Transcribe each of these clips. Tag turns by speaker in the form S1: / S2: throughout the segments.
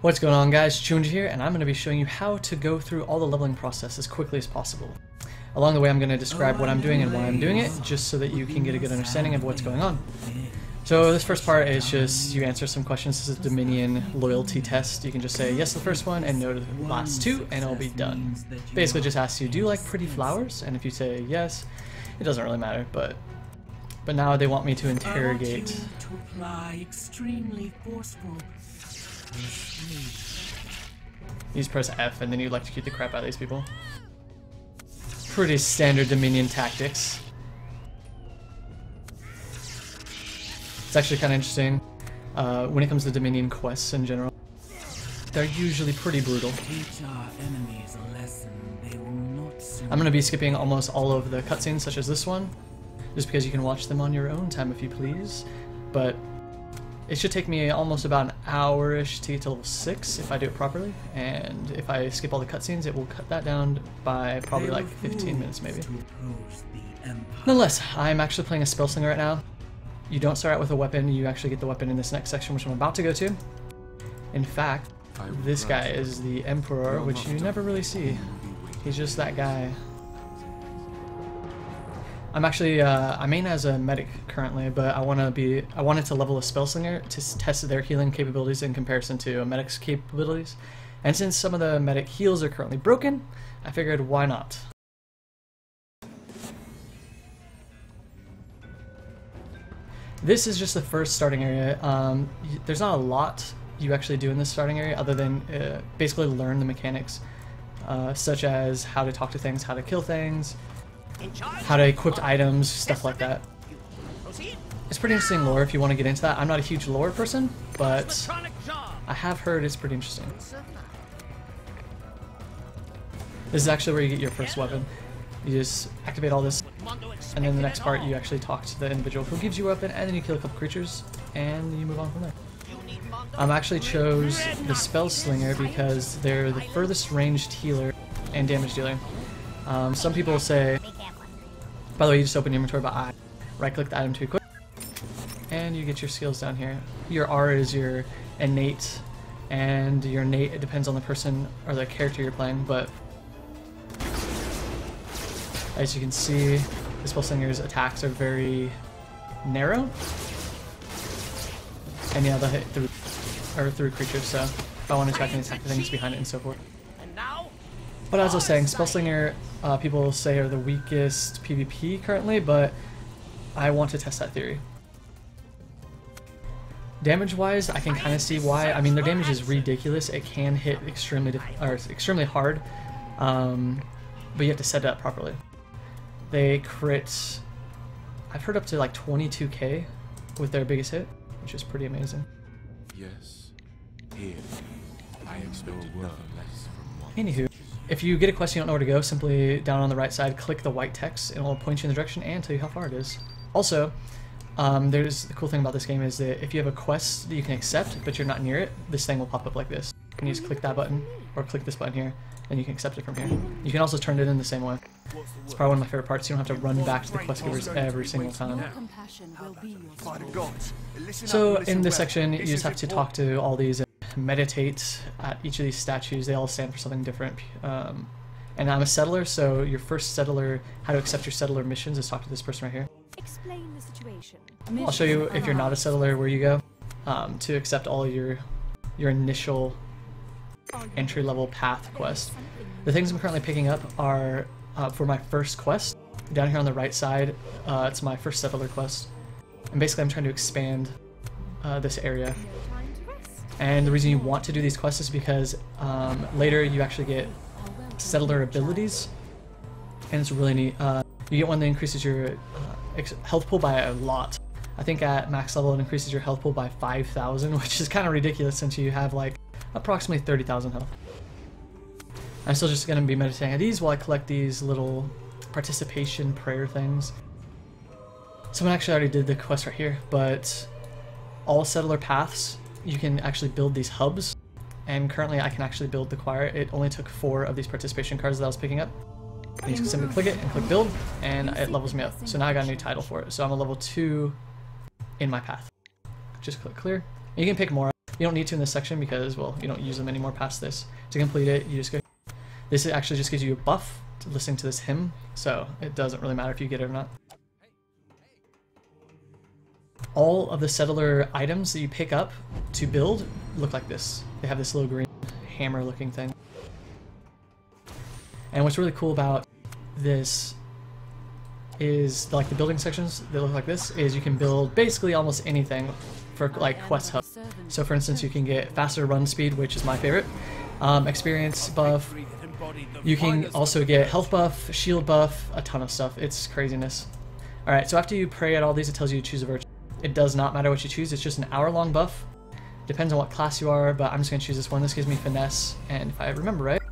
S1: What's going on, guys? Chunji here, and I'm going to be showing you how to go through all the leveling process as quickly as possible. Along the way, I'm going to describe what I'm doing and why I'm doing it, just so that you can get a good understanding of what's going on. So this first part is just you answer some questions. This is a Dominion loyalty test. You can just say yes to the first one and no to the last two, and it'll be done. Basically just asks you, do you like pretty flowers? And if you say yes, it doesn't really matter, but now they want me to interrogate. You just press F and then you electrocute the crap out of these people. Pretty standard Dominion tactics. It's actually kind of interesting when it comes to Dominion quests in general. They're usually pretty brutal. I'm going to be skipping almost all of the cutscenes such as this one, just because you can watch them on your own time if you please. But it should take me almost about an hour-ish to get to level 6 if I do it properly, and if I skip all the cutscenes it will cut that down by probably like 15 minutes maybe. Nonetheless, I'm actually playing a Spellslinger right now. You don't start out with a weapon, you actually get the weapon in this next section, which I'm about to go to. In fact, this guy is the Emperor, which you never really see. He's just that guy. I'm actually I main as a medic currently, but I wanted to level a Spellslinger to test their healing capabilities in comparison to a medic's capabilities. And since some of the medic heals are currently broken, I figured why not. This is just the first starting area. There's not a lot you actually do in this starting area other than basically learn the mechanics, such as how to talk to things, how to kill things, how to equip items, stuff like that. It's pretty interesting lore if you want to get into that. I'm not a huge lore person, but I have heard it's pretty interesting. This is actually where you get your first weapon. You just activate all this, and then the next part you actually talk to the individual who gives you a weapon, and then you kill a couple creatures, and you move on from there. I actually chose the Spellslinger because they're the furthest ranged healer and damage dealer. Some people say, by the way, you just open your inventory by I, right click the item to equip, and you get your skills down here. Your R is your innate, and your innate, it depends on the person or the character you're playing, but as you can see, the Spellslinger's attacks are very narrow, and yeah, they'll hit through creatures, so if I want to attack, I can attack the things behind it and so forth. But as I was saying, Spellslinger people say are the weakest PvP currently, but I want to test that theory. Damage-wise, I can kind of see why. I mean, their damage is ridiculous. It can hit extremely hard, but you have to set it up properly. They crit, I've heard up to like 22k with their biggest hit, which is pretty amazing.
S2: Yes, here I expect no less from one.
S1: Anywho, if you get a quest you don't know where to go, simply down on the right side, click the white text, and it will point you in the direction and tell you how far it is. Also, there's the cool thing about this game is that if you have a quest that you can accept, but you're not near it, this thing will pop up like this. And you just click that button, or click this button here, and you can accept it from here. You can also turn it in the same way. It's probably one of my favorite parts. You don't have to run back to the quest givers every single time. So in this section, you just have to talk to all these and meditate at each of these statues. They all stand for something different. And I'm a settler, so your first settler, how to accept your settler missions is talk to this person right here.
S3: Explain the situation.
S1: I'll show you, if you're not a settler, where you go to accept all your initial entry-level path quest. The things I'm currently picking up are for my first quest. Down here on the right side, it's my first settler quest. And basically I'm trying to expand this area. And the reason you want to do these quests is because later you actually get settler abilities, and it's really neat. You get one that increases your health pool by a lot. I think at max level it increases your health pool by 5,000, which is kind of ridiculous since you have like approximately 30,000 health. I'm still just going to be meditating on these while I collect these little participation prayer things. Someone actually already did the quest right here, but all settler paths, you can actually build these hubs, and currently I can actually build the choir. It only took 4 of these participation cards that I was picking up. And you can simply click it and click build, and it levels me up. So now I got a new title for it. So I'm a level 2 in my path. Just click clear. You can pick more. You don't need to in this section because, well, you don't use them anymore past this. To complete it, you just go. This actually just gives you a buff to listening to this hymn, so it doesn't really matter if you get it or not. All of the settler items that you pick up to build look like this. They have this little green hammer looking thing. And what's really cool about this is like the building sections that look like this is you can build basically almost anything for like quest hub. So for instance, you can get faster run speed, which is my favorite, experience buff. You can also get health buff, shield buff, a ton of stuff. It's craziness. Alright, so after you pray at all these, it tells you to choose a virtue. It does not matter what you choose, it's just an hour-long buff. Depends on what class you are, but I'm just going to choose this one. This gives me finesse, and if I remember right,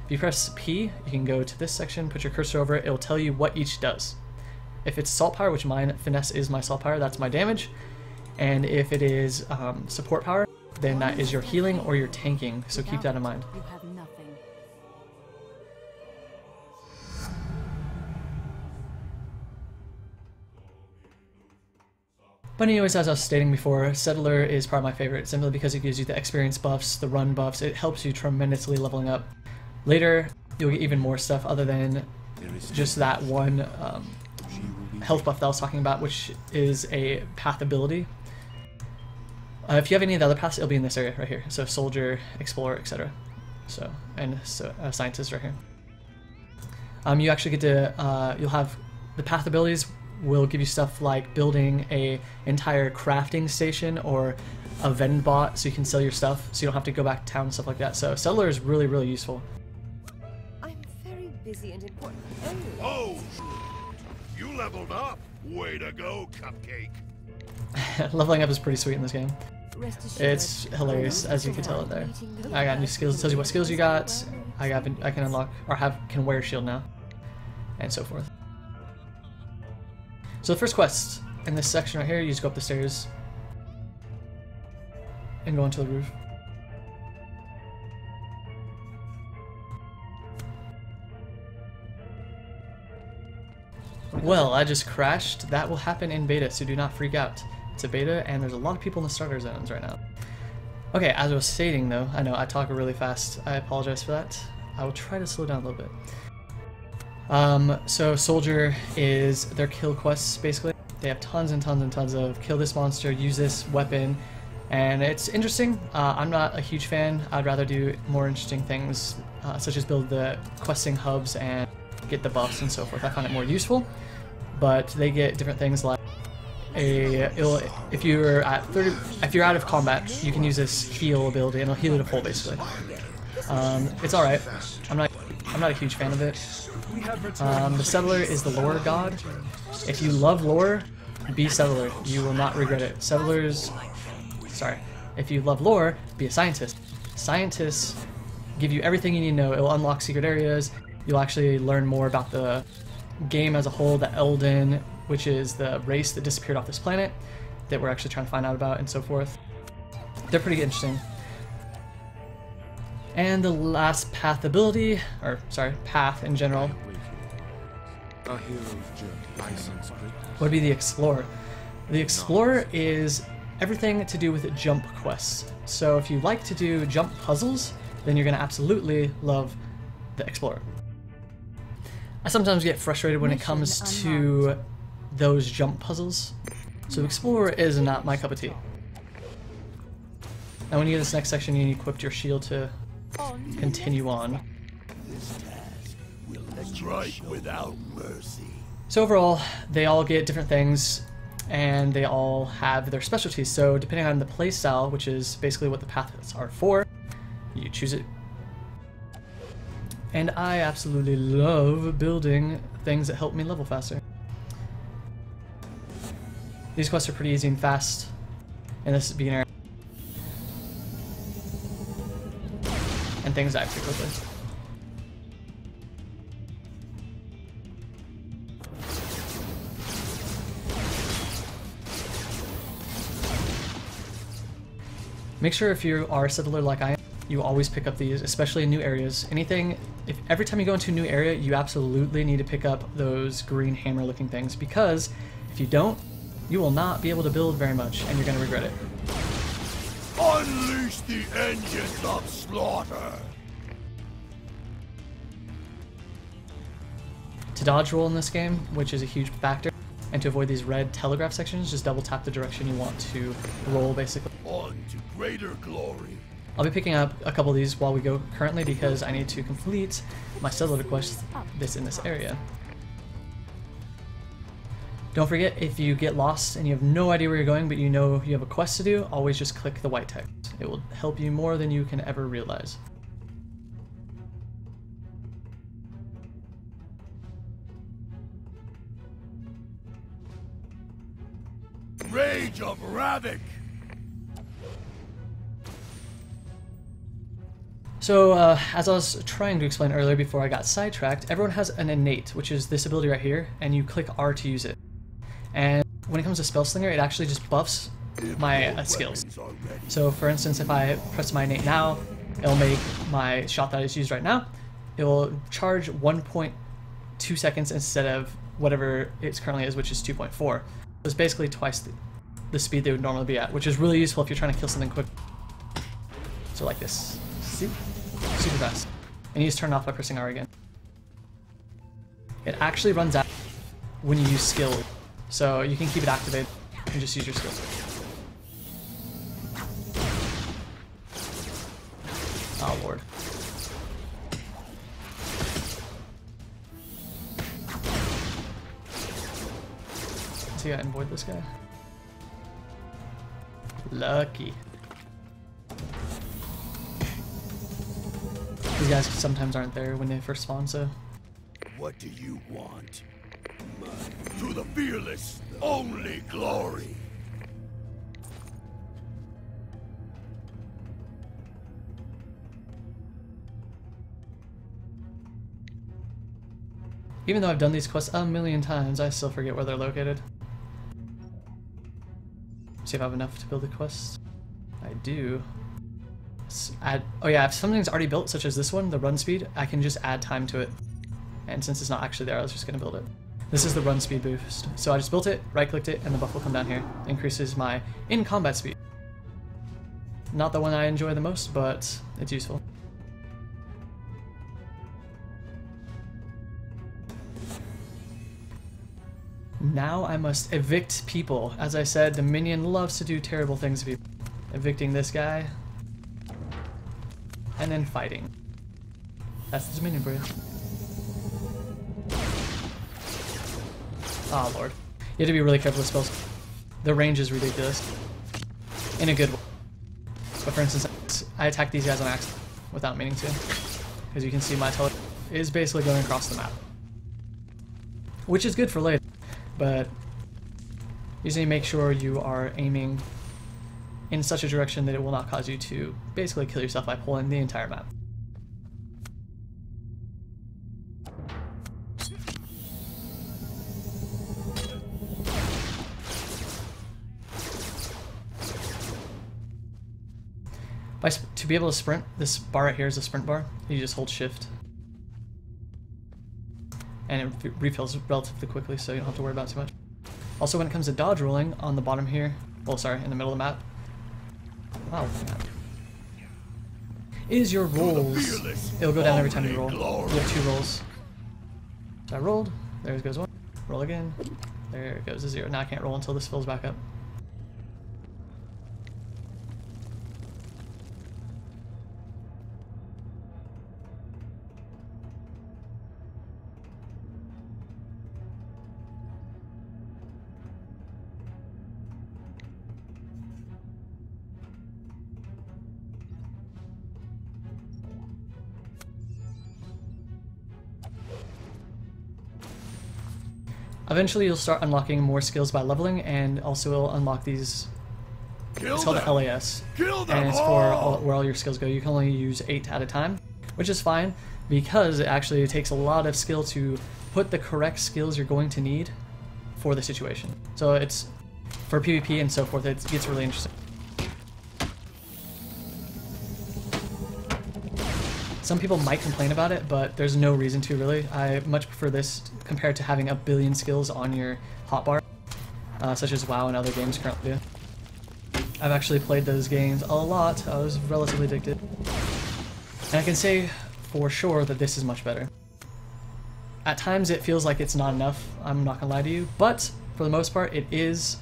S1: if you press P, you can go to this section, put your cursor over it, it'll tell you what each does. If it's salt power, which mine, finesse is my salt power, that's my damage. And if it is support power, then that is your healing or your tanking, so keep that in mind.
S3: You have nothing.
S1: But anyways, as I was stating before, Settler is probably my favorite, simply because it gives you the experience buffs, the run buffs, it helps you tremendously leveling up. Later, you'll get even more stuff other than just that one health buff that I was talking about, which is a path ability. If you have any of the other paths, it'll be in this area right here. So soldier, explorer, etc. So, and so scientist right here. You actually get to, you'll have the path abilities will give you stuff like building a entire crafting station or a vending bot so you can sell your stuff so you don't have to go back to town and stuff like that. So Settler is really, really useful.
S3: I'm very busy and important.
S4: Oh, you leveled up. Way to go, Cupcake.
S1: Leveling up is pretty sweet in this game.
S3: Rest assured,
S1: It's hilarious, as you can tell it there. I got new skills. It tells you what skills you got. I can unlock or can wear a shield now, and so forth. So the first quest in this section right here, you just go up the stairs and go onto the roof. Well, I just crashed. That will happen in beta, so do not freak out. It's a beta, and there's a lot of people in the starter zones right now. Okay, as I was stating though, I know I talk really fast. I apologize for that. I will try to slow down a little bit. So Soldier is their kill quests, basically. They have tons and tons and tons of kill this monster, use this weapon, and it's interesting. I'm not a huge fan. I'd rather do more interesting things, such as build the questing hubs and get the buffs and so forth. I find it more useful, but they get different things like if you're out of combat, you can use this heal ability and it'll heal you to full, basically. It's all right. I'm not a huge fan of it. The Settler is the lore god. If you love lore, be Settler. You will not regret it. If you love lore, be a scientist. Scientists give you everything you need to know. It will unlock secret areas. You'll actually learn more about the game as a whole, the Elden, which is the race that disappeared off this planet that we're actually trying to find out about, and so forth. They're pretty interesting. And the last path ability, or sorry, path in general, would be the Explorer. The Explorer is everything to do with jump quests. So if you like to do jump puzzles, then you're going to absolutely love the Explorer. I sometimes get frustrated when it comes to those jump puzzles, so Explorer is not my cup of tea. Now when you get this next section, you need to equip your shield to continue on.
S4: This task will strike without mercy.
S1: So overall, they all get different things, and they all have their specialties. So depending on the playstyle, which is basically what the paths are for, you choose it. And I absolutely love building things that help me level faster. These quests are pretty easy and fast in this beginner, and things die pretty quickly. Make sure if you are a settler like I am, you always pick up these, especially in new areas. Every time you go into a new area, you absolutely need to pick up those green hammer looking things, because if you don't, you will not be able to build very much and you're going to regret it.
S4: Unleash the engines of slaughter!
S1: To dodge roll in this game, which is a huge factor, and to avoid these red telegraph sections, just double tap the direction you want to roll, basically.
S4: On to greater glory!
S1: I'll be picking up a couple of these while we go currently because I need to complete my settler quest that's in this area. Don't forget, if you get lost and you have no idea where you're going, but you know you have a quest to do, always just click the white text. It will help you more than you can ever realize.
S4: Rage of Ravik!
S1: So, as I was trying to explain earlier before I got sidetracked, everyone has an innate, which is this ability right here, and you click R to use it. And when it comes to Spellslinger, it actually just buffs my skills. So, for instance, if I press my innate now, it'll make my shot that I just used right now, it will charge 1.2 seconds instead of whatever it currently is, which is 2.4. So it's basically twice the speed they would normally be at, which is really useful if you're trying to kill something quick. So like this. See? Super fast. And you just turn it off by pressing R again. It actually runs out when you use skill, so you can keep it activated and just use your skills. Oh lord. Let's see, I can avoid this guy. Lucky. These guys sometimes aren't there when they first spawn, so.
S4: What do you want? To the fearless, only glory!
S1: Even though I've done these quests a million times, I still forget where they're located. See if I have enough to build the quest. I do. Add, oh yeah, if something's already built, such as this one, the run speed, I can just add time to it. And since it's not actually there, I was just going to build it. This is the run speed boost. So I just built it, right-clicked it, and the buff will come down here. Increases my in-combat speed. Not the one I enjoy the most, but it's useful. Now I must evict people. As I said, the minion loves to do terrible things to people. Evicting this guy. And then fighting. That's the Dominion for you. Oh lord. You have to be really careful with spells. The range is ridiculous. In a good way. But for instance, I attack these guys on accident without meaning to. As you can see, my teleport is basically going across the map. Which is good for later. But you just need to make sure you are aiming in such a direction that it will not cause you to basically kill yourself by pulling the entire map. To be able to sprint, this bar right here is a sprint bar. You just hold shift. And it refills relatively quickly, so you don't have to worry about it too much. Also, when it comes to dodge rolling, on the bottom here, well, sorry, in the middle of the map, wow, is your rolls. It'll go down every time you roll. You have 2 rolls. So I rolled, there goes 1, roll again, there it goes a 0. Now I can't roll until this fills back up. Eventually you'll start unlocking more skills by leveling, and also it'll unlock these, it's called the LAS, and it's for where all your skills go. You can only use 8 at a time, which is fine, because it actually takes a lot of skill to put the correct skills you're going to need for the situation. So it's, for PvP and so forth, it gets really interesting. Some people might complain about it, but there's no reason to really. I much prefer this compared to having a billion skills on your hotbar, such as WoW and other games currently do. I've actually played those games a lot. I was relatively addicted. And I can say for sure that this is much better. At times it feels like it's not enough, I'm not gonna lie to you, but for the most part it is,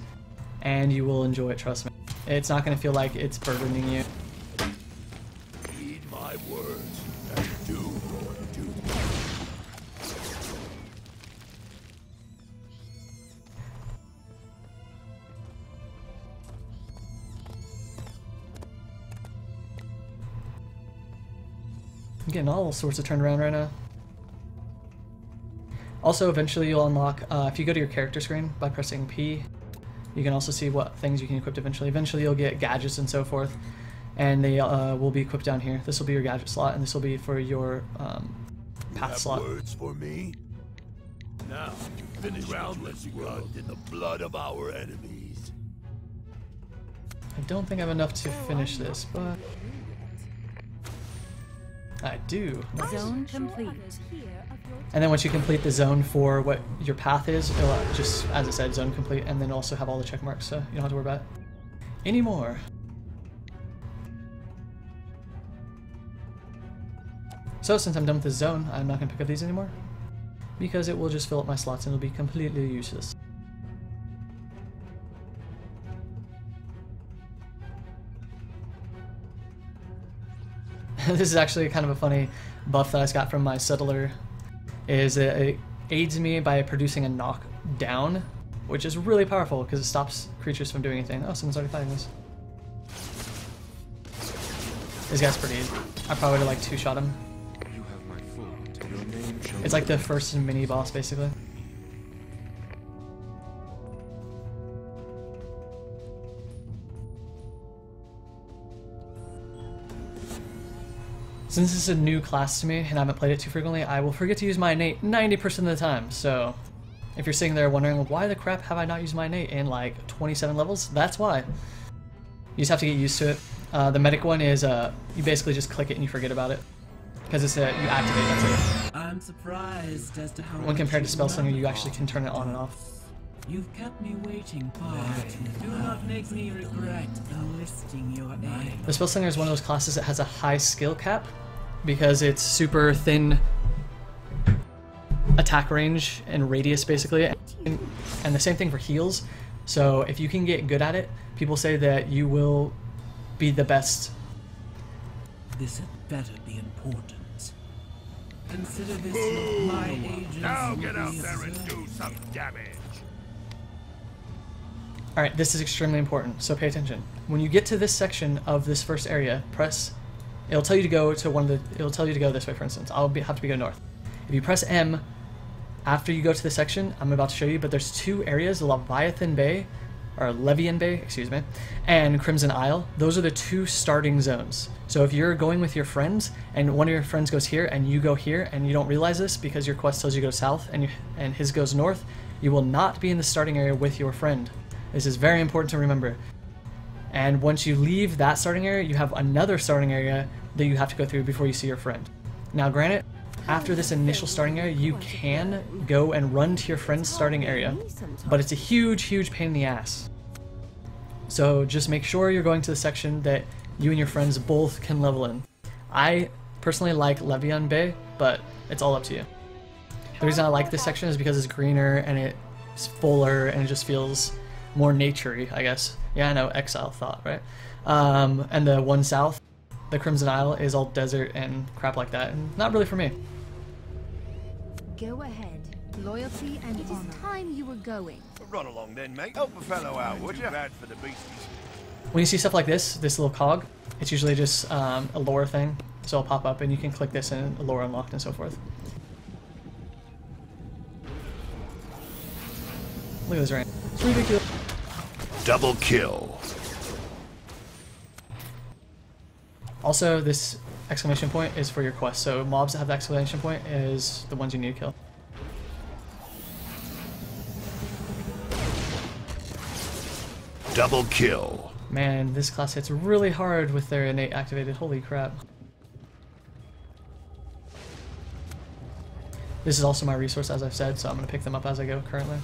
S1: and you will enjoy it, trust me. It's not gonna feel like it's burdening you.
S4: Heed my words and do your duty.
S1: I'm getting all sorts of turned around right now. Also, eventually you'll unlock, if you go to your character screen by pressing P, you can also see what things you can equip eventually. Eventually you'll get gadgets and so forth, and they will be equipped down here. This will be your gadget slot, and this will be for your path slot.
S4: Words for me? Now, finish groundless blood in the blood of our enemies.
S1: I don't think I have enough to finish this, but I do.
S3: Zone complete.
S1: And then once you complete the zone for what your path is, it'll just, as I said, zone complete, and then also have all the check marks, so you don't have to worry about it anymore. So since I'm done with this zone, I'm not going to pick up these anymore, because it will just fill up my slots and it'll be completely useless. This is actually kind of a funny buff that I got from my settler, is it aids me by producing a knockdown, which is really powerful because it stops creatures from doing anything. Oh, someone's already fighting this. This guy's pretty easy. I probably would have like two-shot him.
S2: You have my foot. Your name shall
S1: It's like the first mini boss, basically. Since this is a new class to me and I haven't played it too frequently, I will forget to use my innate 90% of the time. So if you're sitting there wondering, why the crap have I not used my innate in like 27 levels? That's why. You just have to get used to it. The medic one is you basically just click it and you forget about it. Because it's you activate, that's it.
S5: I'm surprised as to how
S1: When compared to Spellslinger, you actually can turn it on and off.
S5: You've kept me waiting, but do not make me regret enlisting your aid.
S1: The Spellslinger is one of those classes that has a high skill cap because it's super thin attack range and radius, basically, and the same thing for heals. So if you can get good at it, people say that you will be the best.
S5: This had better be important. Consider this
S4: Boom!
S5: my agent's
S4: Now get out
S5: release.
S4: there and do some damage.
S1: Alright, this is extremely important, so pay attention. When you get to this section of this first area, press, it'll tell you to go to it'll tell you to go this way, for instance. Have to go north. If you press M, after you go to the section I'm about to show you, but there's two areas, Leviathan Bay, or Levian Bay, excuse me, and Crimson Isle. Those are the two starting zones. So if you're going with your friends, and one of your friends goes here, and you go here, and you don't realize this because your quest tells you to go south, and his goes north, you will not be in the starting area with your friend. This is very important to remember. And once you leave that starting area, you have another starting area that you have to go through before you see your friend. Now granted, after this initial starting area, you can go and run to your friend's starting area, but it's a huge, huge pain in the ass. So just make sure you're going to the section that you and your friends both can level in. I personally like Levian Bay, but it's all up to you. The reason I like this section is because it's greener and it's fuller and it just feels more naturey, I guess. Yeah, I know, Exile thought, right? And the one south, the Crimson Isle, is all desert and crap like that, and not really for me.
S3: Go ahead. Loyalty and honor. It is time you were going.
S4: Run along then, mate. Help a fellow out, would you? Bad for the beasties.
S1: When you see stuff like this little cog, it's usually just a lore thing, so it'll pop up and you can click this and a lore unlocked and so forth. Look at this rain. It's ridiculous.
S4: Double kill.
S1: Also, this exclamation point is for your quest, so mobs that have the exclamation point is the ones you need to kill.
S4: Double kill.
S1: Man, this class hits really hard with their innate activated. Holy crap. This is also my resource, as I've said, so I'm going to pick them up as I go currently.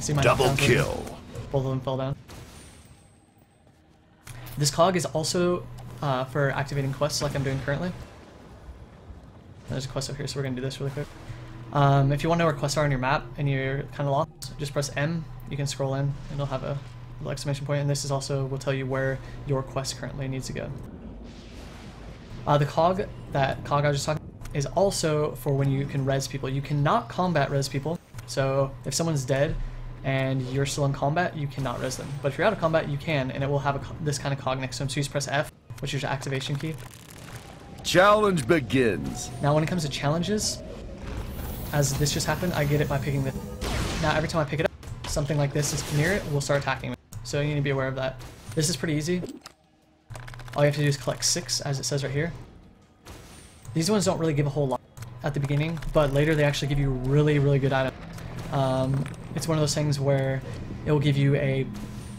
S1: see my
S4: Double
S1: knockdowns.
S4: kill.
S1: Both of them fell down. This cog is also for activating quests like I'm doing currently. There's a quest over here, so we're going to do this really quick. If you want to know where quests are on your map and you're kind of lost, just press M. You can scroll in and it'll have a little exclamation point, and this is also will tell you where your quest currently needs to go. The cog, that cog I was just talking about, is also for when you can res people. You cannot combat res people, so if someone's dead and you're still in combat, you cannot res them. But if you're out of combat, you can, and it will have this kind of cog next to them. So you just press F, which is your activation key.
S4: Challenge begins.
S1: Now when it comes to challenges, as this just happened, I get it by picking this. Now every time I pick it up, something like this is near it will start attacking me. So you need to be aware of that. This is pretty easy. All you have to do is collect 6, as it says right here. These ones don't really give a whole lot at the beginning, but later they actually give you really, really good items. It's one of those things where it will give you a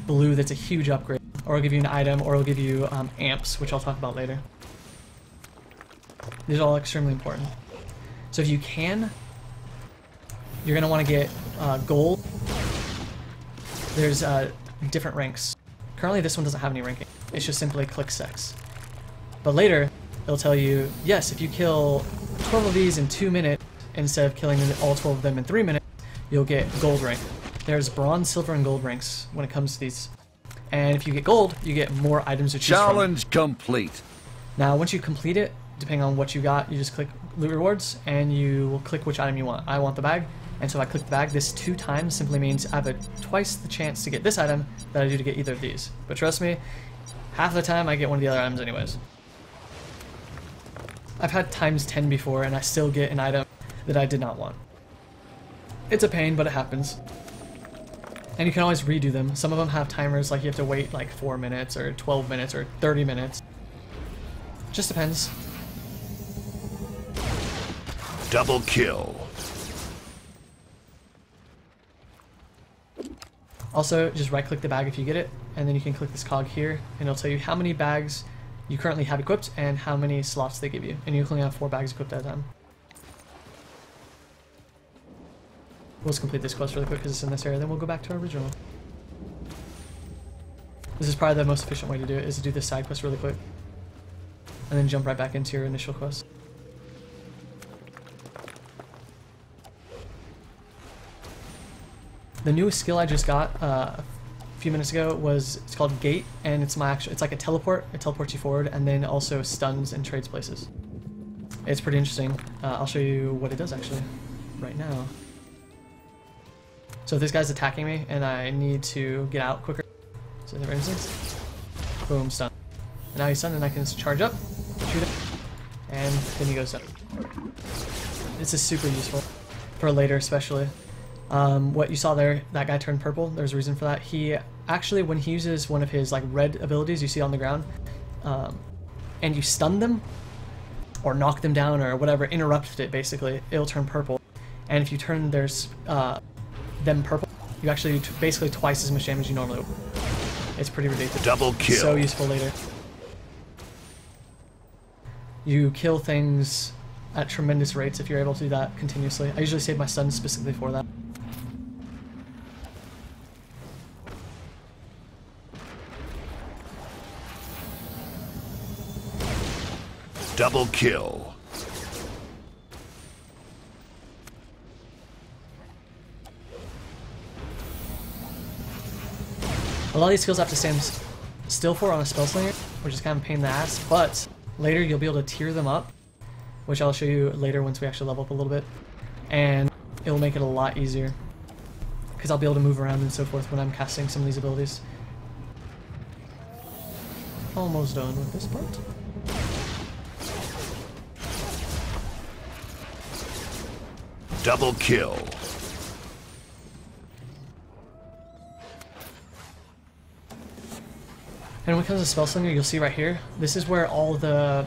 S1: blue that's a huge upgrade, or it'll give you an item, or it'll give you amps, which I'll talk about later. These are all extremely important. So if you can, you're going to want to get gold. There's different ranks. Currently this one doesn't have any ranking. It's just simply click 6. But later, it'll tell you, yes, if you kill 12 of these in 2 minutes, instead of killing all 12 of them in 3 minutes, you'll get gold rank. There's bronze, silver, and gold ranks when it comes to these. And if you get gold, you get more items to choose from.
S4: Challenge complete.
S1: Now, once you complete it, depending on what you got, you just click loot rewards, and you will click which item you want. I want the bag, and so if I click the bag, this 2 times simply means I have twice the chance to get this item that I do to get either of these. But trust me, half the time I get one of the other items anyways. I've had times 10 before, and I still get an item that I did not want. It's a pain, but it happens. And you can always redo them. Some of them have timers, like you have to wait like 4 minutes, or 12 minutes, or 30 minutes. Just depends.
S4: Double kill.
S1: Also, just right click the bag if you get it, and then you can click this cog here, and it'll tell you how many bags you currently have equipped and how many slots they give you. And you only have 4 bags equipped at a time. We'll just complete this quest really quick because it's in this area, then we'll go back to our original. This is probably the most efficient way to do it, is to do this side quest really quick. And then jump right back into your initial quest. The newest skill I just got a few minutes ago it's called Gate, and it's like a teleport. It teleports you forward, and then also stuns and trades places. It's pretty interesting. I'll show you what it does actually right now. So if this guy's attacking me and I need to get out quicker, so for instance, boom, stun. And now he's stunned, and I can just charge up, shoot him, and then he goes down. This is super useful for later, especially. What you saw there, that guy turned purple. There's a reason for that. He actually, when he uses one of his like red abilities, you see on the ground, and you stun them or knock them down or whatever, interrupted it basically, it'll turn purple. And if you turn them purple, you actually do basically twice as much damage as you normally would. It's pretty ridiculous.
S4: Double kill.
S1: So useful later. You kill things at tremendous rates if you're able to do that continuously. I usually save my stuns specifically for that.
S4: Double kill.
S1: A lot of these skills I have to stand still for on a Spellslinger, which is kind of a pain in the ass, but later you'll be able to tier them up, which I'll show you later once we actually level up a little bit, and it'll make it a lot easier, because I'll be able to move around and so forth when I'm casting some of these abilities. Almost done with this part.
S4: Double kill.
S1: And when it comes to Spellslinger, you'll see right here, this is where all the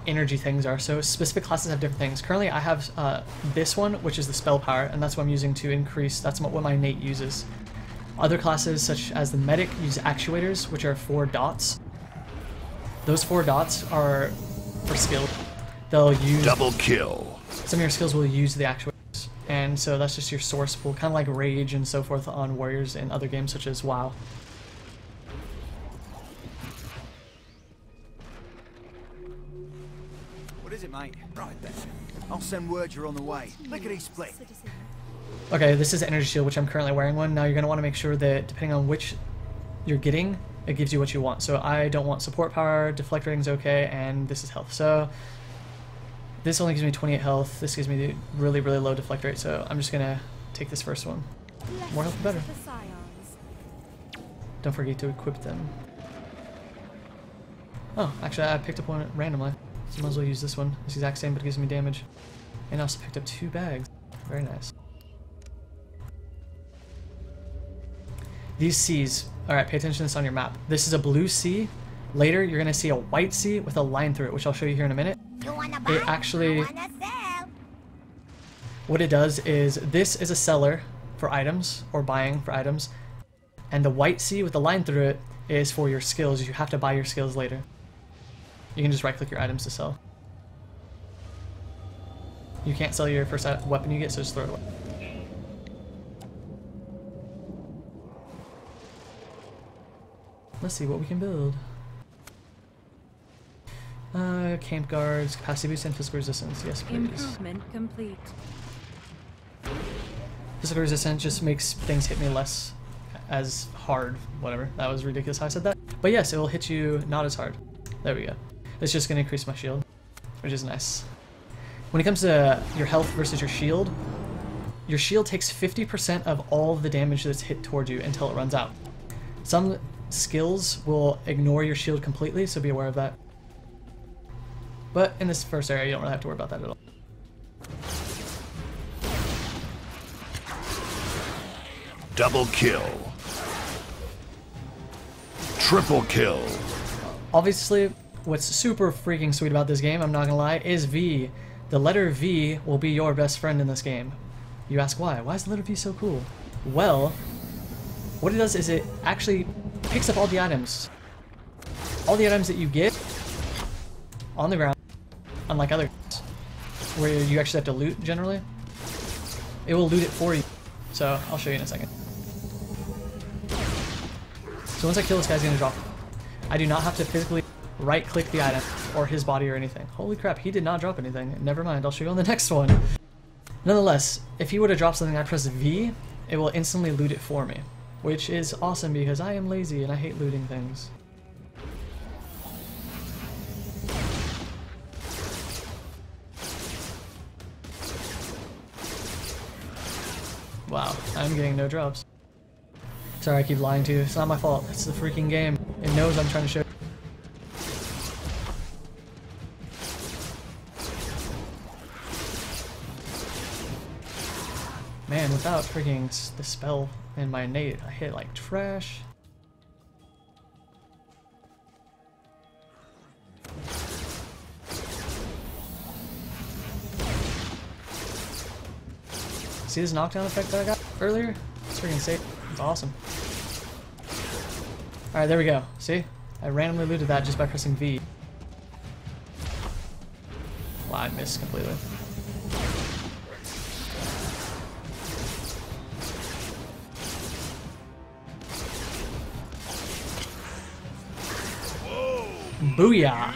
S1: energy things are. So specific classes have different things. Currently I have this one, which is the spell power, and that's what I'm using to increase, that's what my innate uses. Other classes, such as the medic, use actuators, which are 4 dots. Those 4 dots are for skill. They'll use...
S4: Double kill.
S1: Some of your skills will use the actuators, and so that's just your source pool, kind of like Rage and so forth on warriors in other games such as WoW.
S6: What is it, mate? Right then. I'll send word you're on the way. Lickety split.
S1: Okay, this is energy shield, which I'm currently wearing one. Now you're going to want to make sure that depending on which you're getting, it gives you what you want. So I don't want support power, deflect rating's okay, and this is health. So this only gives me 28 health. This gives me the really, really low deflect rate, so I'm just going to take this first one. More health, the better. Don't forget to equip them. Oh, actually I picked up one randomly. So might as well use this one. It's the exact same, but it gives me damage. And I also picked up 2 bags. Very nice. These C's. Alright, pay attention to this on your map. This is a blue C. Later, you're going to see a white C with a line through it, which I'll show you here in a minute. It actually... What it does is, this is a seller for items, or buying for items. And the white C with the line through it is for your skills. You have to buy your skills later. You can just right-click your items to sell. You can't sell your first weapon you get, so just throw it away. Let's see what we can build. Camp guards, capacity boost, and physical resistance. Yes, please.
S7: Improvement complete.
S1: Physical resistance just makes things hit me less as hard. Whatever. That was ridiculous how I said that. But yes, it will hit you not as hard. There we go. It's just going to increase my shield, which is nice. When it comes to your health versus your shield takes 50% of all of the damage that's hit towards you until it runs out. Some skills will ignore your shield completely, so be aware of that. But in this first area, you don't really have to worry about that at all.
S4: Double kill. Triple kill.
S1: Obviously, what's super freaking sweet about this game, I'm not gonna lie, is V. The letter V will be your best friend in this game. You ask why? Why is the letter V so cool? Well, what it does is it actually picks up all the items. All the items that you get on the ground, unlike other games, where you actually have to loot generally. It will loot it for you. So, I'll show you in a second. So once I kill this guy, he's gonna drop it. I do not have to physically right-click the item or his body or anything. Holy crap, he did not drop anything. Never mind, I'll show you on the next one. Nonetheless, if he were to drop something, I press V, it will instantly loot it for me. Which is awesome because I am lazy and I hate looting things. Wow, I'm getting no drops. Sorry, I keep lying to you. It's not my fault. It's the freaking game. It knows I'm trying to show. Man, without freaking the spell and my innate, I hit like trash. See this knockdown effect that I got earlier? It's freaking safe. It's awesome. Alright, there we go. See? I randomly looted that just by pressing V. Wow, I missed completely. Booyah!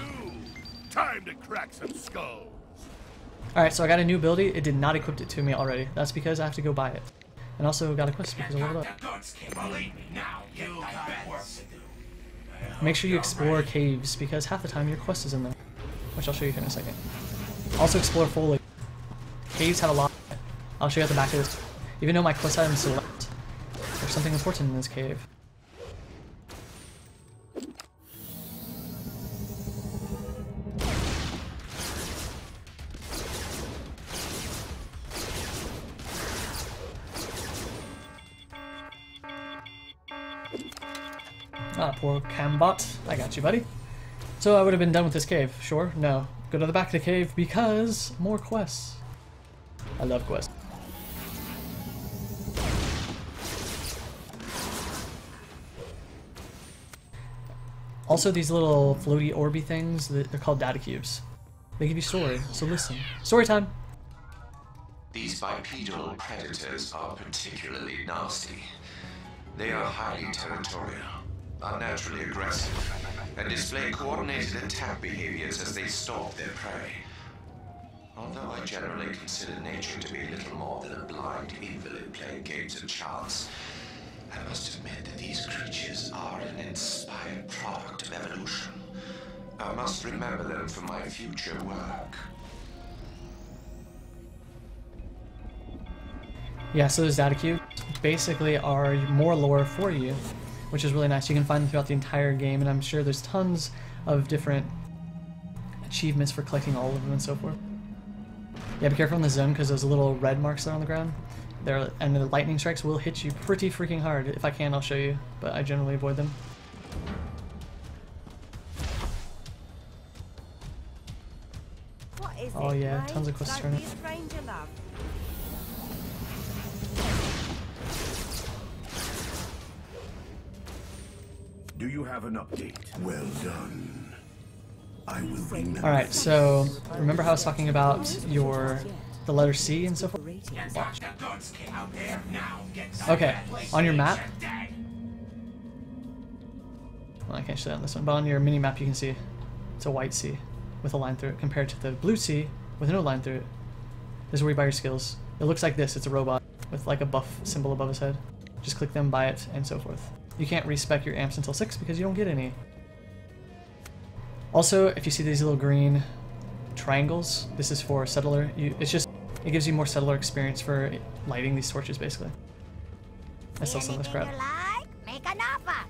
S4: Time to crack some skulls.
S1: Alright, so I got a new ability. It did not equip it to me already. That's because I have to go buy it. And also got a quest because I leveled up. Make sure you explore caves because half the time your quest is in there. Which I'll show you in a second. Also explore fully. Caves have a lot. I'll show you at the back of this. Even though my quest item is select, there's something important in this cave. Ah, poor Cambot. I got you, buddy. So I would have been done with this cave. Sure? No. Go to the back of the cave because more quests. I love quests. Also, these little floaty orby things, they're called data cubes. They give you story, so listen. Story time!
S7: These bipedal predators are particularly nasty. They are highly territorial, unnaturally aggressive, and display coordinated attack behaviors as they stalk their prey. Although I generally consider nature to be little more than a blind invalid playing games of chance, I must admit that these creatures are an inspired product of evolution. I must remember them for my future work.
S1: Yeah, so those data cubes basically are more lore for you, which is really nice. You can find them throughout the entire game, and I'm sure there's tons of different achievements for collecting all of them and so forth. Yeah, be careful in the zone because those little red marks that are on the ground, and the lightning strikes will hit you pretty freaking hard. If I can, I'll show you, but I generally avoid them. Oh yeah, tons of quests to turn it.
S4: Do you have an update? Well done. I will remember.
S1: Alright, so remember how I was talking about the letter C and so forth? Watch. Okay, on your map, well, I can't show that on this one, but on your mini map you can see it's a white C with a line through it compared to the blue C with no line through it. This is where you buy your skills. It looks like this, it's a robot with like a buff symbol above his head. Just click them, buy it, and so forth. You can't respec your amps until 6 because you don't get any. Also, if you see these little green triangles, this is for settler. It gives you more settler experience for lighting these torches, basically. I still sell this crap.
S3: Make an offer.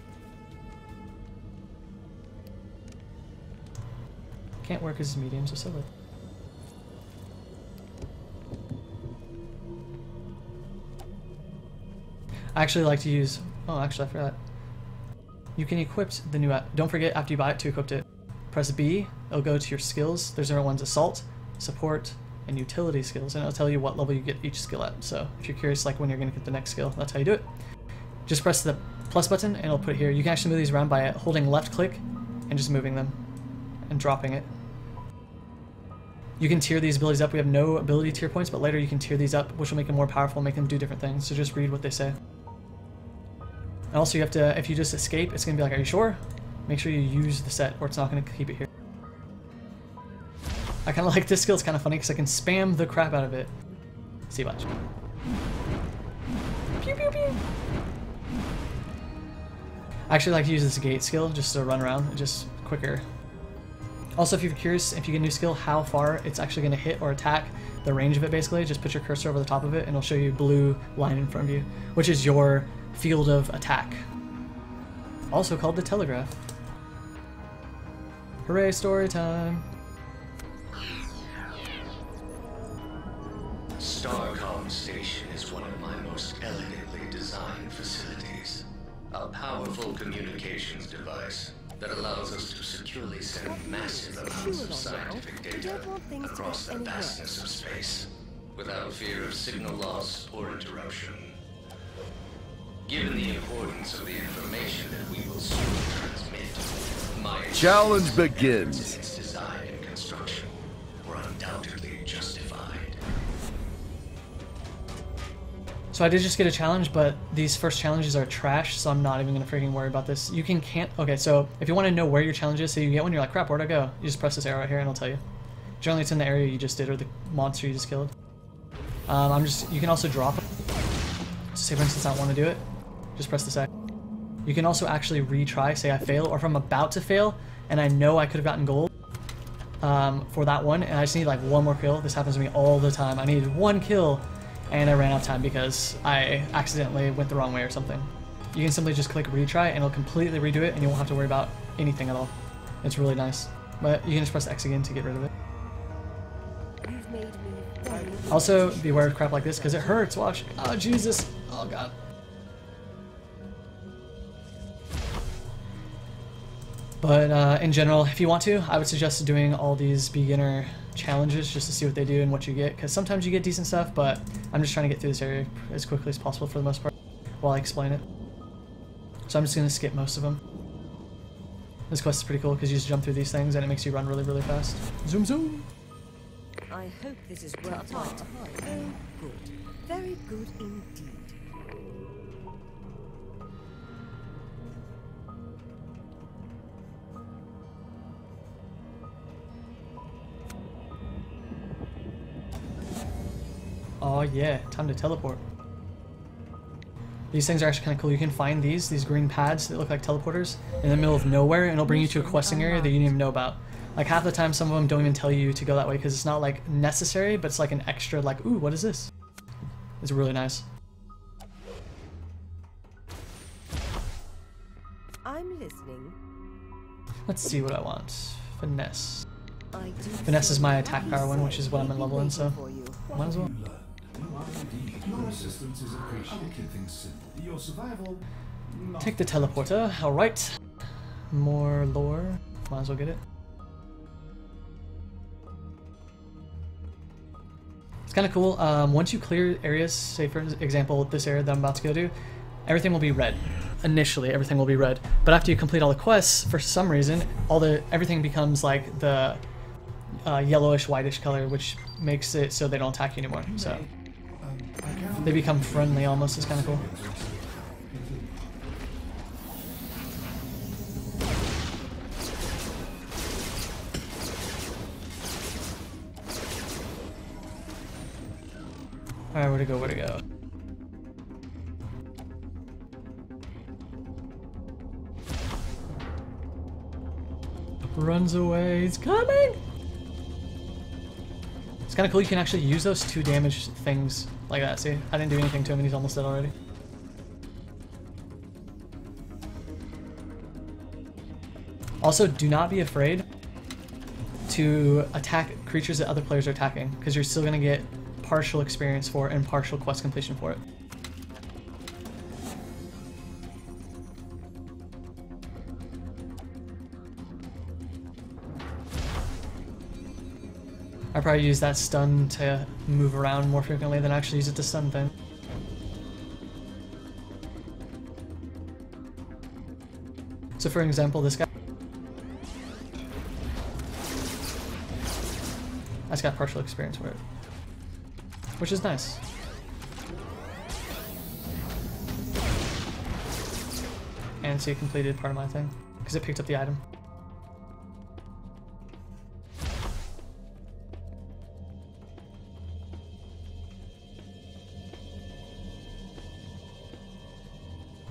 S1: Can't work as mediums, so sell it. I actually like to use... Oh, actually, I forgot. You can equip the new... Don't forget, after you buy it, to equip it. Press B, it'll go to your skills. There's different ones: Assault, Support, and Utility skills, and it'll tell you what level you get each skill at. So if you're curious like when you're going to get the next skill, that's how you do it. Just press the plus button, and it'll put it here. You can actually move these around by holding left click and just moving them and dropping it. You can tier these abilities up. We have no ability tier points, but later you can tier these up, which will make them more powerful, make them do different things. So just read what they say. And also you have to, if you just escape, it's going to be like, are you sure? Make sure you use the set or it's not going to keep it here. I kind of like this skill. It's kind of funny because I can spam the crap out of it. See, watch. Pew, pew, pew. I actually like to use this gate skill just to run around. It's just quicker. Also, if you're curious, if you get a new skill, how far it's actually going to hit or attack, the range of it basically, just put your cursor over the top of it and it'll show you a blue line in front of you, which is your field of attack. Also called the telegraph. Hooray, story time!
S7: Starcom Station is one of my most elegantly designed facilities. A powerful communications device that allows us to securely send massive amounts of scientific data across the vastness of space, without fear of signal loss or interruption. Given the importance of the information that we will soon transmit, my
S4: challenge begins.
S7: Its design and construction were undoubtedly justified.
S1: So I did just get a challenge, but these first challenges are trash, so I'm not even gonna freaking worry about this. You can't. Okay, so if you want to know where your challenge is, so you get one, you're like, crap, where'd I go? You just press this arrow right here, and it'll tell you. Generally, it's in the area you just did or the monster you just killed. You can also drop it. So say for instance I want to do it, just press this A. You can also actually retry, say I fail, or if I'm about to fail and I know I could have gotten gold for that one, and I just need like one more kill. This happens to me all the time. I needed one kill and I ran out of time because I accidentally went the wrong way or something. You can simply just click retry and it'll completely redo it and you won't have to worry about anything at all. It's really nice. But you can just press X again to get rid of it. Also, beware of crap like this because it hurts. Watch. Oh, Jesus. Oh, God. But in general, if you want to, I would suggest doing all these beginner challenges just to see what they do and what you get, because sometimes you get decent stuff, but I'm just trying to get through this area as quickly as possible for the most part while I explain it. So I'm just going to skip most of them. This quest is pretty cool because you just jump through these things and it makes you run really, really fast. Zoom, zoom!
S8: I hope this is worthwhile. Oh, good. Very good indeed.
S1: Oh yeah, time to teleport. These things are actually kind of cool. You can find these green pads that look like teleporters in the middle of nowhere, and it'll bring you to a questing area that you didn't even know about. Like half the time some of them don't even tell you to go that way because it's not like necessary, but it's like an extra like, ooh, what is this? It's really nice.
S8: I'm listening.
S1: Let's see what I want. Finesse.
S8: I do
S1: Finesse is my attack power one, which is what I'm in level in, so might as well.
S9: Your assistance is appreciated. Keep things simple. Your survival.
S1: Take the teleporter. Alright. More lore. Might as well get it. It's kind of cool. Once you clear areas, say for example this area that I'm about to go to, everything will be red. Initially, everything will be red. But after you complete all the quests, for some reason, everything becomes like the yellowish, whitish color, which makes it so they don't attack you anymore. So they become friendly almost. It's kind of cool. Alright, where to go, where to go? Runs away, he's coming! It's kind of cool, you can actually use those to damage things like that. See, I didn't do anything to him and he's almost dead already. Also, do not be afraid to attack creatures that other players are attacking, because you're still going to get partial experience for it and partial quest completion for it. I probably use that stun to move around more frequently than actually use it to stun thing. So for example, this guy, I just got partial experience for it, which is nice. And so you completed part of my thing, because it picked up the item.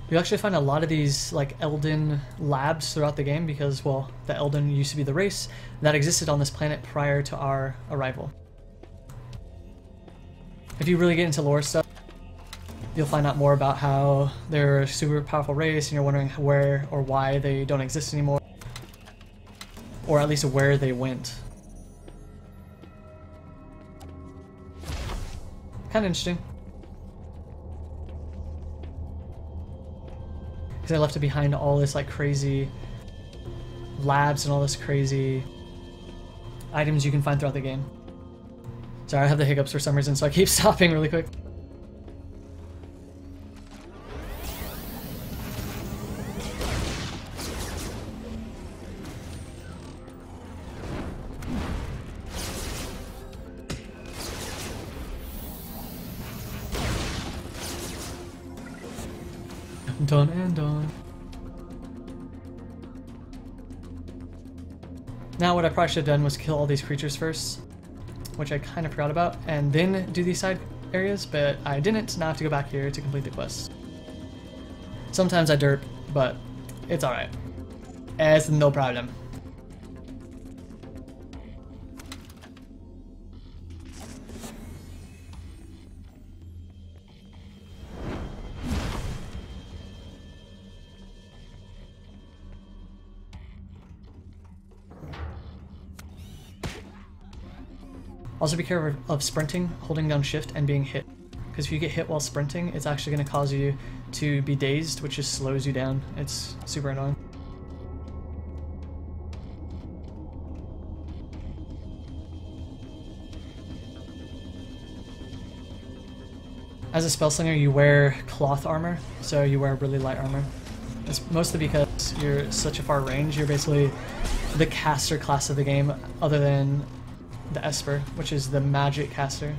S1: You actually find a lot of these like Elden labs throughout the game because, well, the Elden used to be the race that existed on this planet prior to our arrival. If you really get into lore stuff, you'll find out more about how they're a super powerful race and you're wondering where or why they don't exist anymore. Or at least where they went. Kind of interesting. Because I left behind all this like crazy labs and all this crazy items you can find throughout the game. Sorry, I have the hiccups for some reason, so I keep stopping really quick. Done and done. Now what I probably should have done was kill all these creatures first, which I kind of forgot about, and then do these side areas, but I didn't. Now I have to go back here to complete the quest. Sometimes I derp, but it's alright. It's no problem. Also be careful of sprinting, holding down shift, and being hit. Because if you get hit while sprinting, it's actually going to cause you to be dazed, which just slows you down. It's super annoying. As a Spellslinger, you wear cloth armor, so you wear really light armor. It's mostly because you're such a far range, you're basically the caster class of the game, other than the Esper, which is the magic caster.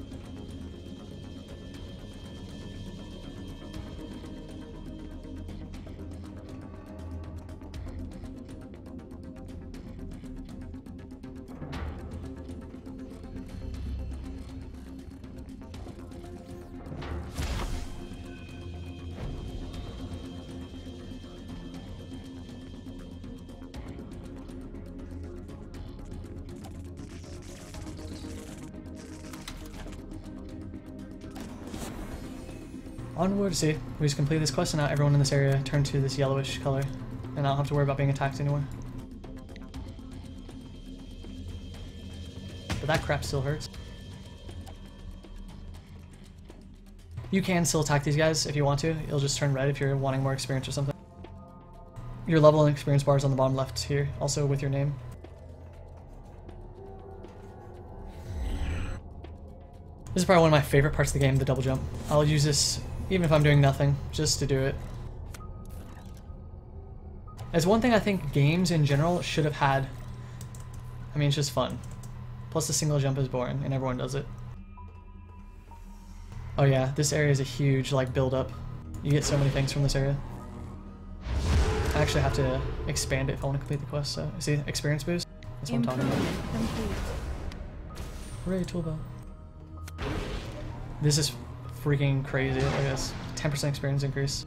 S1: Onward. See, we just completed this quest, and now everyone in this area turned to this yellowish color, and I don't have to worry about being attacked anymore. But that crap still hurts. You can still attack these guys if you want to. It'll just turn red if you're wanting more experience or something. Your level and experience bar is on the bottom left here, also with your name. This is probably one of my favorite parts of the game, the double jump. I'll use this even if I'm doing nothing, just to do it. It's one thing I think games in general should have had. I mean, it's just fun. Plus the single jump is boring and everyone does it. Oh yeah, this area is a huge like build up. You get so many things from this area. I actually have to expand it if I want to complete the quest, so see, experience boost? That's what I'm talking about. Hooray, tool belt. This is freaking crazy. Look at this. 10% experience increase.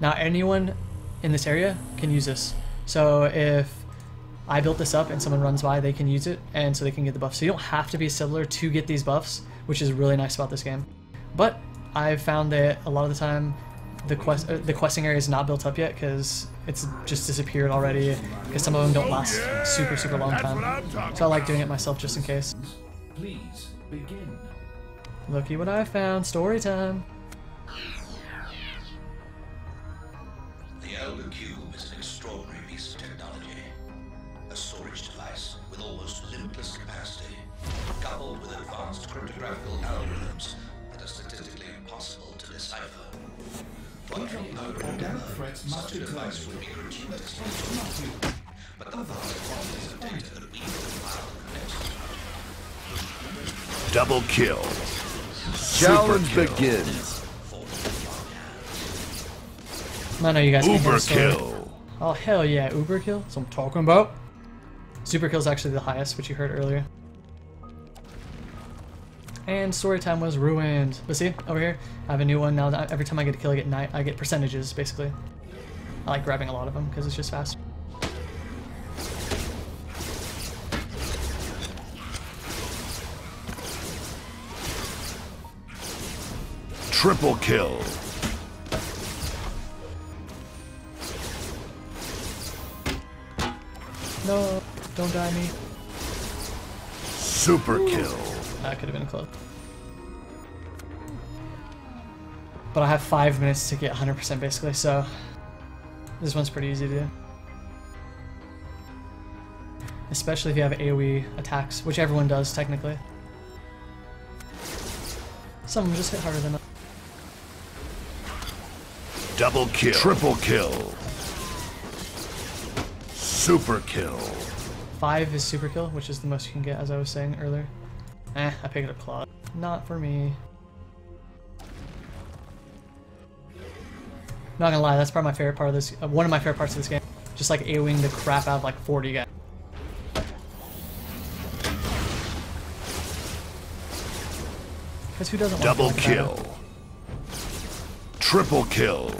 S1: Now anyone in this area can use this. So if I built this up and someone runs by, they can use it, and so they can get the buff. So you don't have to be a settler to get these buffs, which is really nice about this game. But I've found that a lot of the time the questing area is not built up yet because it's just disappeared already, because some of them don't last super long time. So I like doing it myself just in case.
S9: Please begin.
S1: Looky what I found. Story time.
S10: The Elder Cube is an extraordinary piece of technology. A storage device with almost limitless capacity, coupled with advanced cryptographical algorithms that are statistically impossible to decipher. For any
S9: Organic threats must
S10: such a
S9: be
S10: device would be gratuitous. But the vast quantities of data that we compile next.
S4: Double kill.
S11: Challenge begins.
S1: I know you guys can hear the story.
S4: Overkill.
S1: Oh hell yeah, Uberkill? That's what I'm talking about. Superkill is actually the highest, which you heard earlier. And story time was ruined. But see, over here, I have a new one now. That every time I get a kill, I get percentages, basically. I like grabbing a lot of them because it's just fast.
S4: Triple kill.
S1: No, don't die me.
S4: Super kill.
S1: That could have been close. But I have 5 minutes to get 100% basically, so this one's pretty easy to do. Especially if you have AoE attacks, which everyone does technically. Some of them just hit harder than others.
S4: Double kill. Triple kill. Super kill.
S1: 5 is super kill, which is the most you can get, as I was saying earlier. I picked up claw. Not for me. Not gonna lie, that's probably my favorite part of this. One of my favorite parts of this game. Just like AoEing the crap out of like 40 guys. Because who doesn't want
S4: Double
S1: to
S4: kill. Triple kill.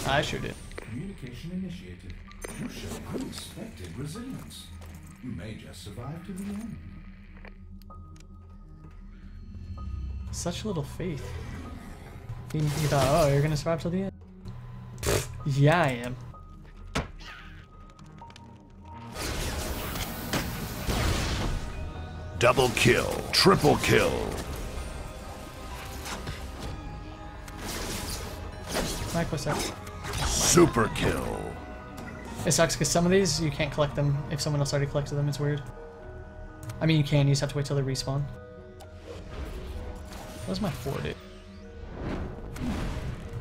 S1: I sure did.
S9: Communication initiated. You show unexpected resilience. You may just survive to the end.
S1: Such little faith. You thought, oh, you're gonna survive till the end. Yeah, I am.
S4: Double kill. Triple kill.
S1: Mike, what's up?
S4: Super kill.
S1: It sucks because some of these you can't collect them if someone else already collected them. It's weird. I mean, you can. You just have to wait till they respawn. What's my 4 do?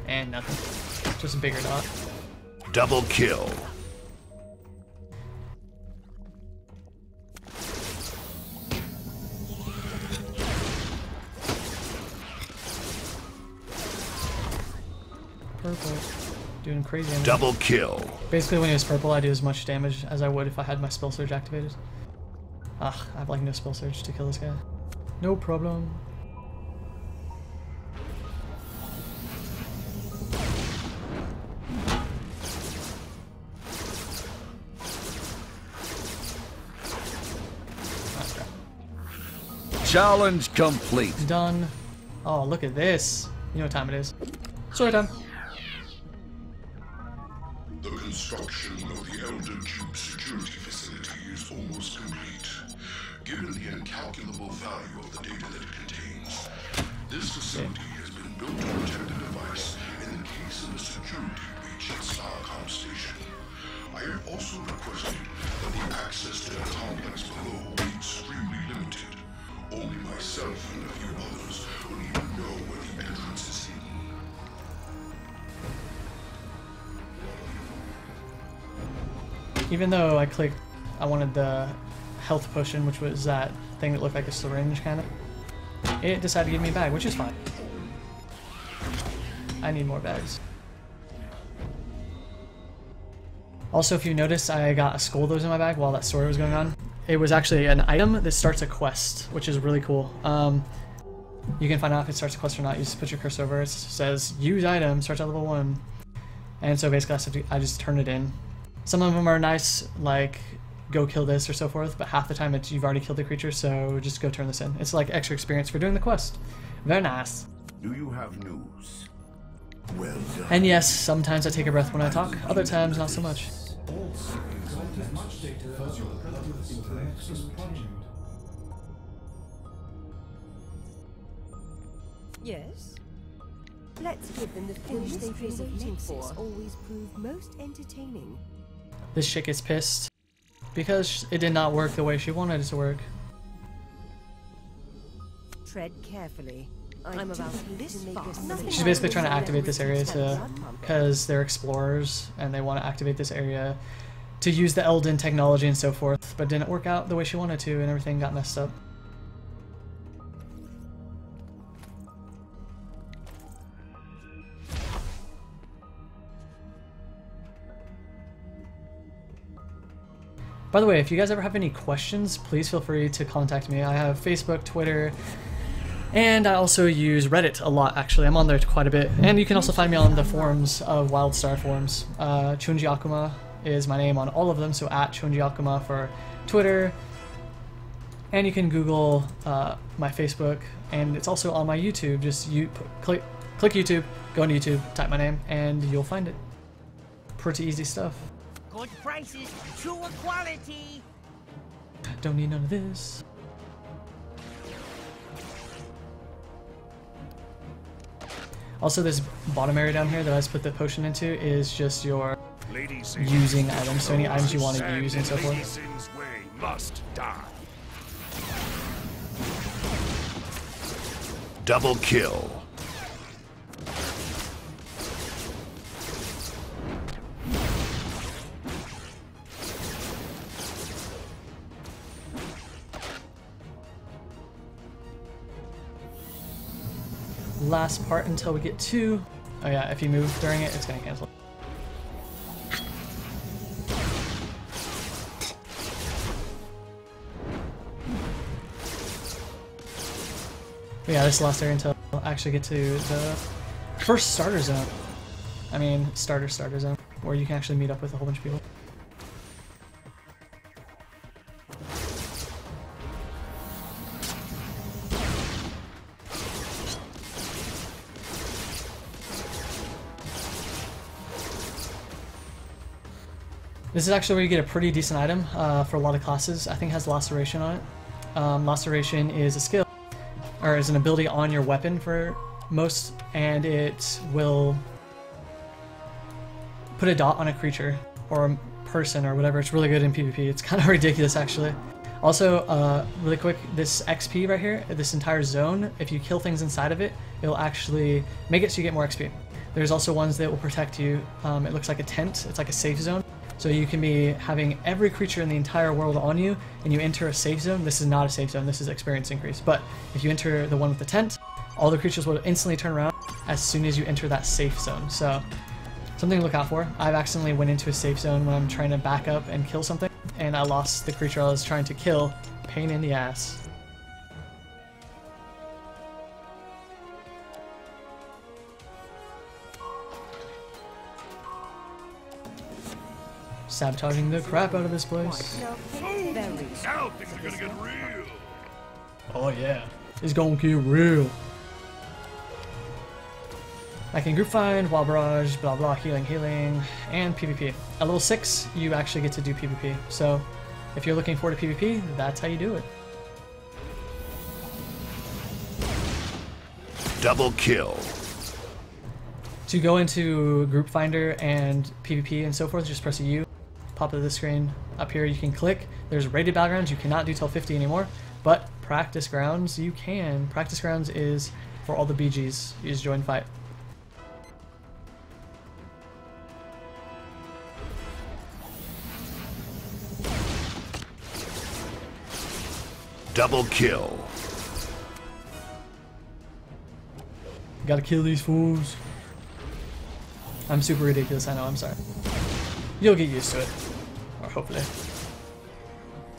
S1: And nothing. Just a bigger dot.
S4: Double kill.
S1: Purple. Doing crazy damage.
S4: Double kill.
S1: Basically, when it was purple, I do as much damage as I would if I had my spell surge activated. Ugh, I have like no spell surge to kill this guy. No problem.
S11: Challenge complete.
S1: Done. Oh, look at this. You know what time it is. Story time.
S12: The construction of the Elder Cube security facility is almost complete. Given the incalculable value of the data that it contains, this facility has been built to protect the device in the case of a security breach at Starcom Station. I have also requested that the access to the complex below be extremely limited. Only myself and a few others will even know where the entrance is hidden.
S1: Even though I clicked, I wanted the health potion, which was that thing that looked like a syringe kind of, it decided to give me a bag, which is fine. I need more bags. Also, if you notice, I got a skull that was in my bag while that story was going on. It was actually an item that starts a quest, which is really cool. You can find out if it starts a quest or not. You just put your cursor over it. It says, use item, starts at level 1. And so basically I just turn it in. Some of them are nice, like, go kill this or so forth, but half the time you've already killed the creature, so just go turn this in. It's like extra experience for doing the quest. Very nice.
S9: Do you have news?
S12: Well done.
S1: And yes, sometimes I take a breath when I talk, other times not so much.
S8: Yes? Let's give them the finish they've been waiting for. Always prove most entertaining.
S1: This chick is pissed because it did not work the way she wanted it to work.
S8: Tread carefully. I'm about this far.
S1: She's basically trying to activate this area because they're explorers and they want to activate this area to use the Elden technology and so forth, but didn't work out the way she wanted to and everything got messed up. By the way, if you guys ever have any questions, please feel free to contact me. I have Facebook, Twitter, and I also use Reddit a lot, actually. I'm on there quite a bit. And you can also find me on the forums of WildStar forums. Chunji Akuma is my name on all of them, so at Chunji Akuma for Twitter. And you can Google my Facebook, and it's also on my YouTube. Just click YouTube, go on YouTube, type my name, and you'll find it. Pretty easy stuff.
S13: Good prices, true quality.
S1: Don't need none of this. Also, this bottom area down here that I just put the potion into is just your using items, so any items you want to use and so forth.
S4: Must die.
S12: Double kill.
S1: Last part until we get to... Oh yeah, if you move during it, it's going to cancel. But yeah, this is the last area until I'll actually get to the first starter zone. I mean, starter zone, where you can actually meet up with a whole bunch of people. This is actually where you get a pretty decent item for a lot of classes. I think it has Laceration on it. Laceration is a skill, or is an ability on your weapon for most, and it will put a dot on a creature or a person or whatever. It's really good in PvP. It's kind of ridiculous, actually. Also, really quick, this XP right here, this entire zone, if you kill things inside of it, it'll actually make it so you get more XP. There's also ones that will protect you. It looks like a tent. It's like a safe zone. So you can be having every creature in the entire world on you, and you enter a safe zone. This is not a safe zone, this is experience increase. But if you enter the one with the tent, all the creatures will instantly turn around as soon as you enter that safe zone. So, something to look out for. I've accidentally went into a safe zone when I'm trying to back up and kill something, and I lost the creature I was trying to kill. Pain in the ass. Sabotaging the crap out of this place.
S4: Now things are gonna get real.
S1: Oh yeah, it's gonna get real. I can group find, wall barrage, blah blah, healing, and PvP. At level 6, you actually get to do PvP. So if you're looking forward to PvP, that's how you do it.
S11: Double kill.
S1: To go into group finder and PvP and so forth, just press a U. Pop up the screen. Up here you can click. There's rated battlegrounds. You cannot do till 50 anymore, but practice grounds you can. Practice grounds is for all the BGs. You just join fight.
S11: Double kill.
S1: Gotta kill these fools. I'm super ridiculous, I know, I'm sorry. You'll get used to it. Or hopefully.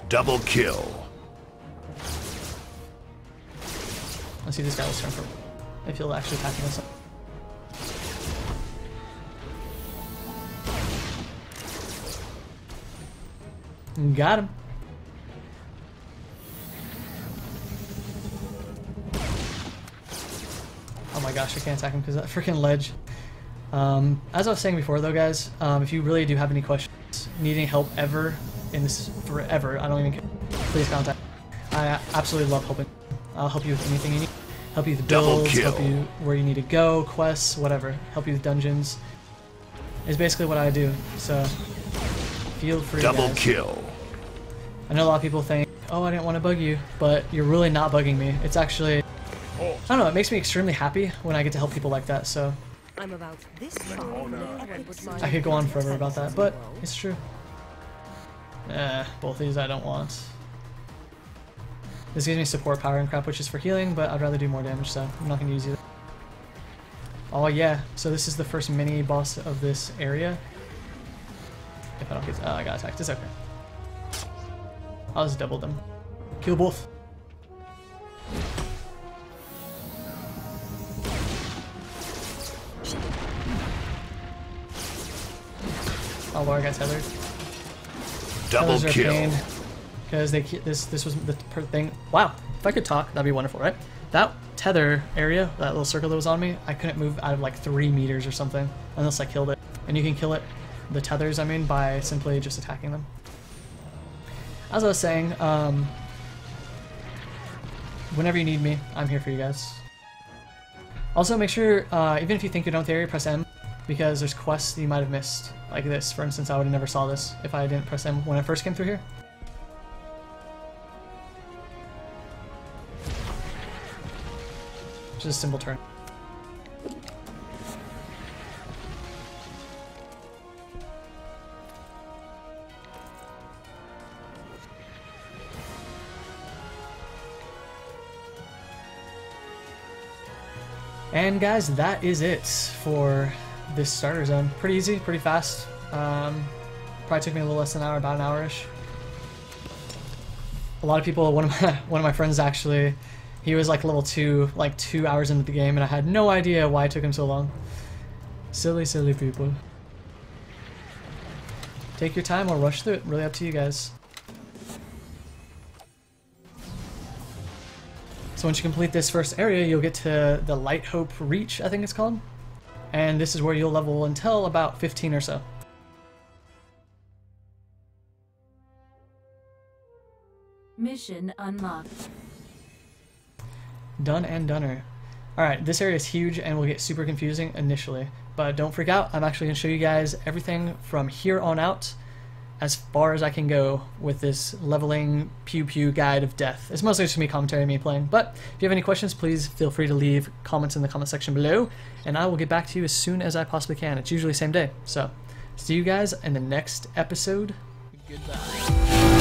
S11: Double kill.
S1: Let's see if this guy will turn for if he'll actually attack us. Got him. Oh my gosh, I can't attack him because of that freaking ledge. As I was saying before though, guys, if you really do have any questions, need any help ever in this forever, I don't even care, please contact me. I absolutely love helping. I'll help you with anything you need. Help you with builds, help you where you need to go, quests, whatever. Help you with dungeons. Is basically what I do. So feel free.
S11: Double
S1: guys.
S11: Kill.
S1: I know a lot of people think, oh, I didn't want to bug you, but you're really not bugging me. It's actually, I don't know, it makes me extremely happy when I get to help people like that. So
S8: I'm about this
S1: I could go on forever about that, but it's true. Both of these I don't want. This gives me support power and crap, which is for healing, but I'd rather do more damage, so I'm not going to use either. Oh yeah, so this is the first mini boss of this area. If I don't get, I got attacked, it's okay. I'll just double them. Kill both. Oh, Laura got tethered.
S11: Double kill.
S1: Because they this was the thing. Wow, if I could talk, that'd be wonderful, right? That tether area, that little circle that was on me, I couldn't move out of like 3 meters or something unless I killed it. And you can kill it, the tethers, I mean, by simply just attacking them. As I was saying, whenever you need me, I'm here for you guys. Also, make sure, even if you think you're done with the area, press M, because there's quests that you might have missed. Like this, for instance, I would have never saw this if I didn't press M when I first came through here. Just a simple turn. And guys, that is it for this starter zone. Pretty easy, pretty fast. Probably took me a little less than an hour, about an hour-ish. A lot of people, one of my friends actually, he was like level 2, like 2 hours into the game, and I had no idea why it took him so long. Silly, silly people. Take your time or rush through it, really up to you guys. So once you complete this first area, you'll get to the Light Hope Reach, I think it's called. And this is where you'll level until about 15 or so.
S14: Mission unlocked.
S1: Done and doneer. Alright, this area is huge and will get super confusing initially. But don't freak out, I'm actually going to show you guys everything from here on out as far as I can go with this leveling pew pew guide of death. It's mostly just me commentary, me playing. But if you have any questions, please feel free to leave comments in the comment section below, and I will get back to you as soon as I possibly can. It's usually the same day. So, see you guys in the next episode. Goodbye.